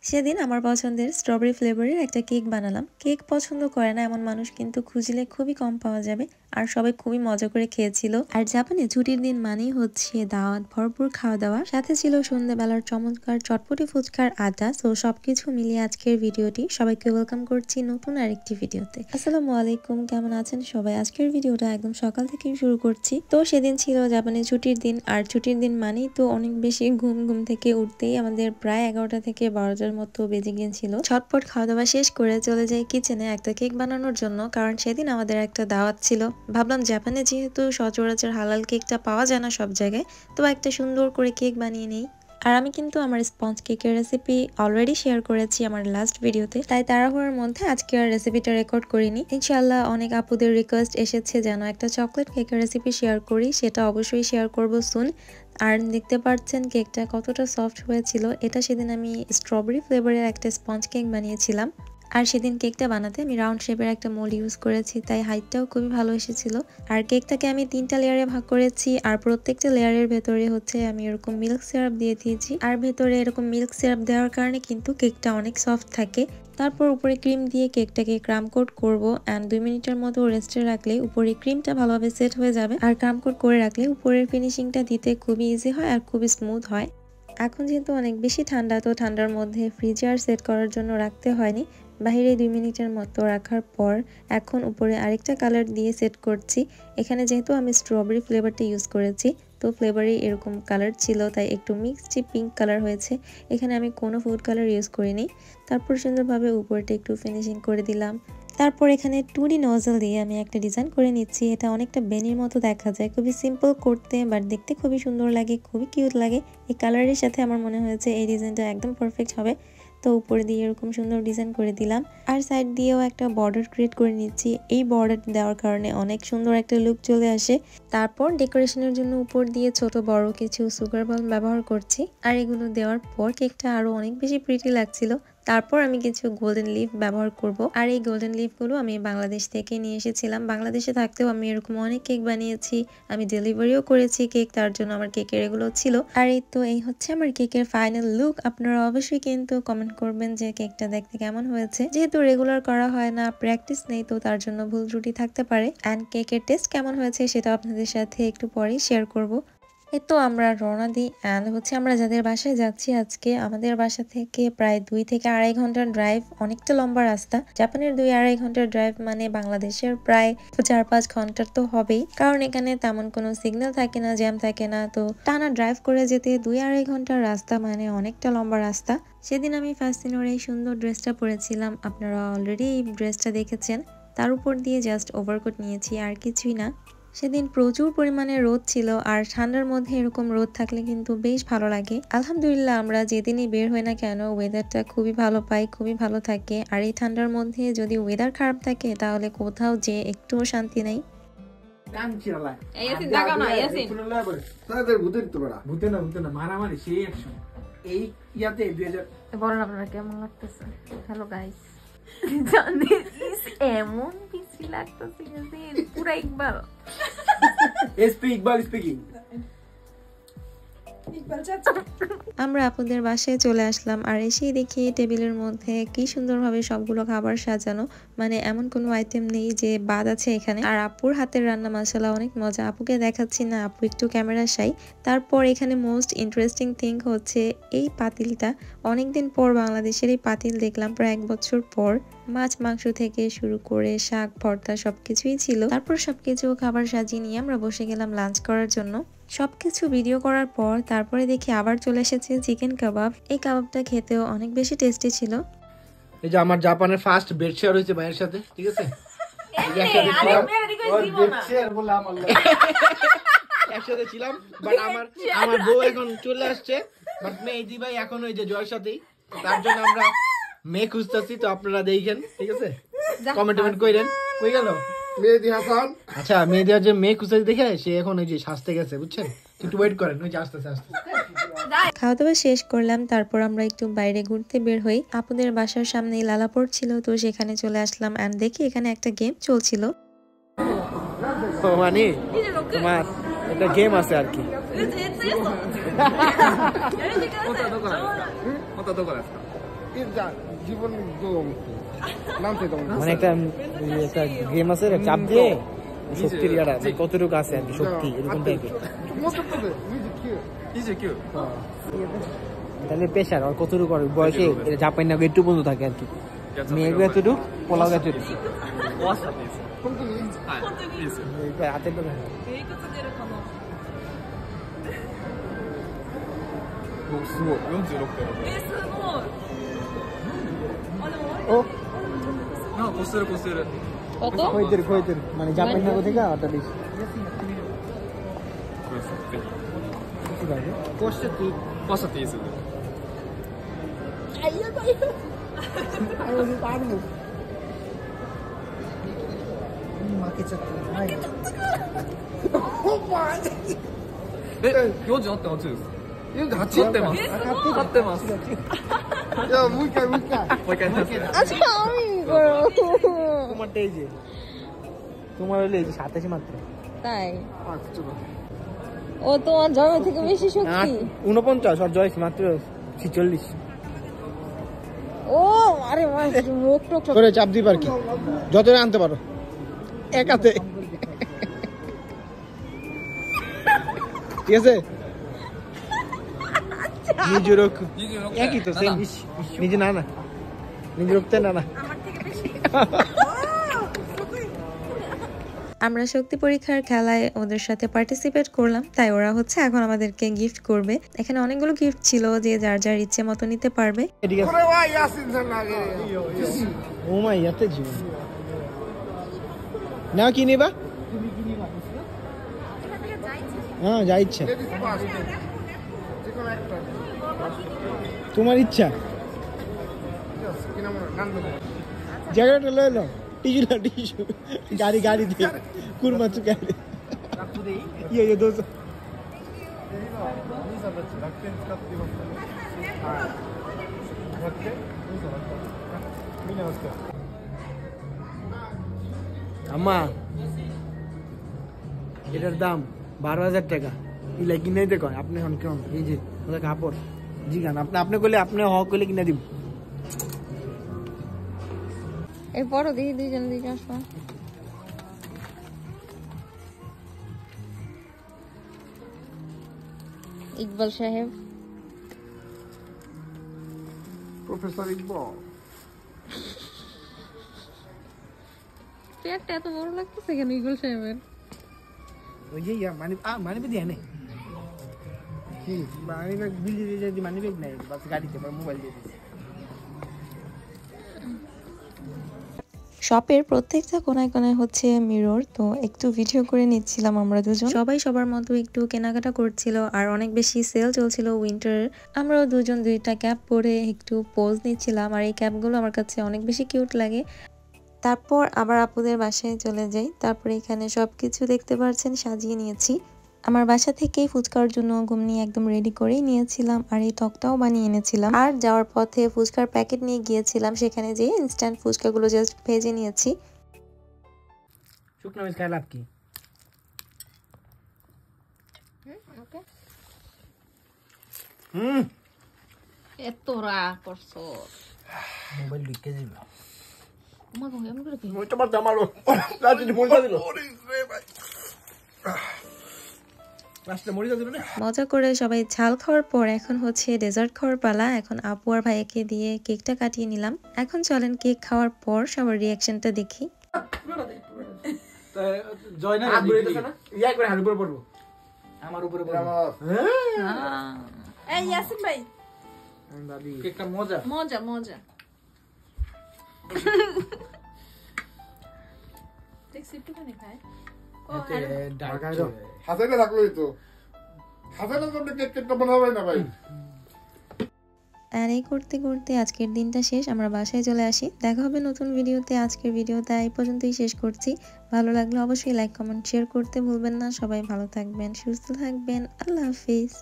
সেদিন আমার পছন্দের স্ট্রবেরি ফ্লেভারের একটা কেক বানালাম। কেক পছন্দ করে না এমন মানুষ কিন্তু খুঁজলে খুবই কম পাওয়া যাবে। আর সবাই খুবই মজা করে খেয়েছিল। আর জাপানে ছুটির দিন মানেই হচ্ছে দাওয়াত, ভরপুর খাওয়া দাওয়া, সাথে ছিল সন্ধ্যাবেলার চমৎকার চটপটি ফুচকার আড্ডা। তো সবকিছু মিলিয়ে আজকের ভিডিওটি। সবাইকে ওয়েলকাম করছি নতুন আরেকটি ভিডিওতে। আসসালামু আলাইকুম, কেমন আছেন সবাই? আজকের ভিডিওটা একদম সকাল থেকেই শুরু করছি। তো সেদিন ছিল জাপানে ছুটির দিন, আর ছুটির দিন মানেই তো অনেক বেশি ঘুম থেকে উঠতেই আমাদের প্রায় 11টা থেকে 12টার মতো বেজে গিয়েছিল। ঝটপট খাওয়া দাওয়া শেষ করে চলে যাই কিচেনে একটা কেক বানানোর জন্য, কারণ সেদিন আমাদের একটা দাওয়াত ছিল। ভাবলাম জাপানে যেহেতু সচরাচর হালাল কেকটা পাওয়া যায় না সব জায়গায়, তো একটা সুন্দর করে কেক বানিয়ে নেই। আর আমি কিন্তু আমার স্পঞ্জ কেকের রেসিপি অলরেডি শেয়ার করেছি আমার লাস্ট ভিডিওতে, তাই তাড়াহুড়োর মধ্যে আজকে আর রেসিপিটা রেকর্ড করিনি। ইনশাআল্লাহ অনেক আপুদের রিকোয়েস্ট এসেছে যেন একটা চকলেট কেকের রেসিপি শেয়ার করি, সেটা অবশ্যই শেয়ার করব সুন। আর দেখতে পাচ্ছেন কেকটা কতটা সফট হয়েছিল। এটা সেদিন আমি স্ট্রবেরি ফ্লেভারের একটা স্পঞ্জ কেক বানিয়েছিলাম। আর সেদিন কেকটা বানাতে আমি রাউন্ড শেপের একটা মোল্ড ইউজ করেছি, তাই হাইটটাও খুবই ভালো এসেছিল। আর কেকটাকে আমি 3টা লেয়ারে ভাগ করেছি, আর প্রত্যেকটা লেয়ারের ভেতরে হচ্ছে আমি এরকম মিল্ক সিরাপ দিয়ে দিয়েছি। আর ভেতরে এরকম মিল্ক সিরাপ দেওয়ার কারণে কিন্তু কেকটা অনেক সফট থাকে। তারপর উপরে ক্রিম দিয়ে কেকটাকে ক্রাম কোট করবো, অ্যান্ড 2 মিনিটের মতো রেস্টে রাখলে উপরে ক্রিমটা ভালোভাবে সেট হয়ে যাবে। আর ক্রাম কোট করে রাখলে উপরের ফিনিশিংটা দিতে খুবই ইজি হয় আর খুবই স্মুথ হয়। এখন যেহেতু অনেক বেশি ঠান্ডা, তো ঠান্ডার মধ্যে ফ্রিজে আর সেট করার জন্য রাখতে হয়নি। বাইরে 2 মিনিটের মতো রাখার পর এখন উপরে আরেকটা কালার দিয়ে সেট করছি। এখানে যেহেতু আমি স্ট্রবেরি ফ্লেভারটা ইউজ করেছি, তো ফ্লেভারে এরকম কালার ছিল, তাই একটু মিক্সড পিঙ্ক কালার হয়েছে। এখানে আমি কোনো ফুড কালার ইউজ করিনি। তারপর সুন্দরভাবে উপরটা একটু ফিনিশিং করে দিলাম। তারপর এখানে 2D নজল দিয়ে আমি একটা ডিজাইন করে নিচ্ছি। এটা অনেকটা বেনির মতো দেখা যায়, খুবই সিম্পল করতে, বাট দেখতে খুবই সুন্দর লাগে, খুবই কিউট লাগে। এই কালারের সাথে আমার মনে হয়েছে এই ডিজাইনটা একদম পারফেক্ট হবে। তো উপরে দিয়ে এরকম সুন্দর ডিজাইন করে দিলাম, আর সাইড দিয়েও একটা বর্ডার ক্রিয়েট করে নিচ্ছি। এই বর্ডার দেওয়ার কারণে অনেক সুন্দর একটা লুক চলে আসে। তারপর ডেকোরেশনের জন্য উপর দিয়ে ছোট বড় কিছু সুগার বল ব্যবহার করছি, আর এগুলো দেওয়ার পর কেকটা আরো অনেক বেশি প্রিটি লাগছিল। তারপর আমি কিছু গোল্ডেন লিফ ব্যবহার করব, আর এই গোল্ডেন লিফগুলো আমি বাংলাদেশ থেকে নিয়ে এসেছিলাম। বাংলাদেশে থাকতেও আমি এরকম অনেক কেক বানিয়েছি, আমি ডেলিভারিও করেছি কেক, তার জন্য আমার কেকের এগুলো ছিল। আর এই হচ্ছে আমার কেকের ফাইনাল লুক। আপনারা অবশ্যই কিন্তু কমেন্ট করবেন যে কেকটা দেখতে কেমন হয়েছে। যেহেতু রেগুলার করা হয় না, প্র্যাকটিস নেই, তো তার জন্য ভুল ত্রুটি থাকতে পারে। অ্যান্ড কেকের টেস্ট কেমন হয়েছে সেটা আপনাদের সাথে একটু পরেই শেয়ার করব। তো আমরা রওনা দিই, অ্যান্ড হচ্ছে আমরা যাদের বাসায় যাচ্ছি আজকে, আমাদের বাসা থেকে প্রায় 2 থেকে আড়াই ঘন্টার ড্রাইভ, অনেকটা লম্বা রাস্তা। জাপানের 2-2.5 ঘন্টার ড্রাইভ মানে বাংলাদেশের প্রায় 4-5 ঘন্টার তো হবেই, কারণ এখানে তেমন কোনো সিগন্যাল থাকে না, জ্যাম থাকে না। তো টানা ড্রাইভ করে যেতে 2-2.5 ঘন্টার রাস্তা মানে অনেকটা লম্বা রাস্তা। সেদিন আমি ফার্স্ট দিনের এই সুন্দর ড্রেসটা পরেছিলাম, আপনারা অলরেডি এই ড্রেসটা দেখেছেন। তার উপর দিয়ে জাস্ট ওভারকোট নিয়েছি, আর কিছুই না। সেদিন প্রচুর পরিমাণে রোদ ছিল, আর ঠান্ডার মধ্যে এরকম রোদ থাকলে কিন্তু বেশ ভালো লাগে। আলহামদুলিল্লাহ আমরা যেদিনই বের হই না কেন ওয়েদারটা খুবই ভালো পাই, খুবই ভালো থাকে। আর এই ঠান্ডার মধ্যে যদি ওয়েদার খারাপ থাকে তাহলে কোথাও যে একটুও শান্তি নেই। বলেন আপনারা কেমন লাগতেছে? হ্যালো গাইস, এমন বিশ্রী লাগতেছে পুরা ইকবাল। আমরা আপনাদের বাসায় চলে আসলাম, আর এসেই দেখি টেবিলের মধ্যে কি সুন্দরভাবে সবগুলো খাবার সাজানো, মানে এমন কোনো আইটেম নেই যে বাদ আছে এখানে। আর আপুর হাতের রান্না মাশাআল্লাহ অনেক মজা, আপুকে দেখাচ্ছি না, আপু একটু ক্যামেরা শাই। তারপর এখানে মোস্ট ইন্টারেস্টিং থিং হচ্ছে এই পাতিলটা। অনেকদিন পর বাংলাদেশের এই পাতিল দেখলাম, প্রায় 1 বছর পর। মাছ মাংস থেকে শুরু করে শাক ভর্তা সবকিছুই ছিল। তারপর সবকিছু খাবার সাজিয়ে নিয়ে আমরা বসে গেলাম লাঞ্চ করার জন্য। সবকিছু ভিডিও করার পর তারপরে দেখি আবার চলে এসেছে চিকেন কাবাব। এই কাবাবটা খেতেও অনেক বেশি টেস্টি ছিল। এই যে আমার জাপানের ফার্স্ট বেড শেয়ার হয়েছে ভাইয়ের সাথে, ঠিক আছে? একসাথে ছিলাম, বাট আমার বউ এখন চলে আসছে, বাট মেহেদি ভাই এখন ওই যে জয়ের সাথেই, তার জন্য আমরা মেয়ে খুঁজতেছি। তো আপনারা দেখেন, ঠিক আছে? কমেন্ট করেন। কই গেল মেহেদি হাসান? আচ্ছা, মেহেদি যে মেয়ে খুঁজতেছি দেখে সে এখন ওই যে সাজতে গেছে, বুঝছেন? একটু ওয়েট করেন, ওই যে আস্তে আস্তে। খাওয়া দাওয়া শেষ করলাম, তারপর আমরা একটু বাইরে ঘুরতে বের হই। আপুদের বাসার সামনে লালাপোর্ট ছিল, তো সেখানে চলে আসলাম। অ্যান্ড দেখি এখানে একটা গেম চলছিল। মানে তোমার একটা গেম আছে আর কি। জীবন নামতে তো মানে একটা গেম আছে চাপ দিয়ে শক্তির ইয়াটা কতটুকু আছে আর কি শক্তি এরকম টাইপের তাহলে প্রেশার আর কতটুকু করে বয়সে জাপান না একটু বন্ধু থাকে আর কি মেয়েগুলো এতটুকু পোলাও গাছ হাতের মানে জাপান না থেকে অত বেশি তোমার হলে 27 মাত্র তাই ও তোমার জন্ম থেকে বেশি শক্তি 49 আর জয়স মাত্র 46 ও আরে ভাই মুখ টক করে চাপ দিবার কি যত আনতে পারো একাতে ঠিক আছে নিজের একই তো সেম নিজে না না নিজের রক্তে না না আমরা শক্তি পরীক্ষার খেলায় ওদের সাথে পার্টিসিপেট করলাম, তাই ওরা হচ্ছে এখন আমাদেরকে গিফট করবে। এখানে অনেকগুলো গিফট ছিল, যে যার যার ইচ্ছে মতো নিতে পারবে। ও মাই এত জীবন না কি নিবা? হ্যাঁ যা ইচ্ছা, তোমার ইচ্ছা। জায়গাটা লয়ে নাও, টিস্যু না টিস্যু, গাড়ি গাড়ি দিয়ে কুরমা চুকালে ইয়ে দোষ। আম্মা এটার দাম 12,000 টাকা। ইলা কিনে দেখো আপনি হন কেমন, এই যে ওদের কাপড় জিগান আপনি আপনি করলে আপনি হক করলে কিনে দিব। এই বড় দেখি দুইজন দিকে আসো। ইকবাল সাহেব, প্রফেসর ইকবাল। পেটটা এত বড় লাগতেছে কেন ইকবাল সাহেবের? ওই যে মানিব্যাগ দিয়ে নে কি মানিব্যাগ বিলি দিয়ে যদি মানিব্যাগ নাই বাস গাড়িতে মোবাইল দিয়ে দিছি। শপের প্রত্যেকটা কোনায় কোনায় হচ্ছে মিরর, তো একটু ভিডিও করে নিচ্ছিলাম আমরা দুজন। সবাই সবার মতো একটু কেনাকাটা করছিল, আর অনেক বেশি সেল চলছিল উইন্টার। আমরাও দুজন দুইটা ক্যাপ পরে একটু পোজ নিচ্ছিলাম, আর এই ক্যাপগুলো আমার কাছে অনেক বেশি কিউট লাগে। তারপর আবার আপুদের বাসায় চলে যাই। তারপরে এখানে সবকিছু দেখতে পাচ্ছেন সাজিয়ে নিয়েছি। আমার বাসা থেকেই ফুচকার জন্য ঘুমনি একদম রেডি করেই নিয়েছিলাম, আর এই ত্বকটাও বানিয়ে এনেছিলাম। আর যাওয়ার পথে ফুচকার প্যাকেট নিয়ে গিয়েছিলাম, সেখানে যে ইনস্ট্যান্ট ফুচকাগুলো জাস্ট ভেজে নিয়েছি। শুকনো মরিচ খাই লাভ কি? এত রাগ করছো, মোবাইল ঢুকে যাবে। মজা করে সবাই ঝাল খাওয়ার পর এখন হচ্ছে ডেজার্ট খাওয়ার পালা। এখন আপু আর ভাইয়াকে দিয়ে কেকটা কাটিয়ে নিলাম। এখন চলেন কেক খাওয়ার পর সবার রিয়াকশনটা দেখি। আমার উপরে ইয়াসিন ভাই কেকটা মজা মজা মজা দেখছি একটুখানি খায়। হাতে রাখলোই তো, হাতে না করলে কেকটা বানাবে না ভাই। আর এই করতে করতে আজকের দিনটা শেষ, আমরা বাসায় চলে আসি। দেখা হবে নতুন ভিডিওতে। আজকের ভিডিওটা এই পর্যন্তই শেষ করছি। ভালো লাগলে অবশ্যই লাইক কমেন্ট শেয়ার করতে ভুলবেন না। সবাই ভালো থাকবেন, সুস্থ থাকবেন। আল্লাহ হাফিজ।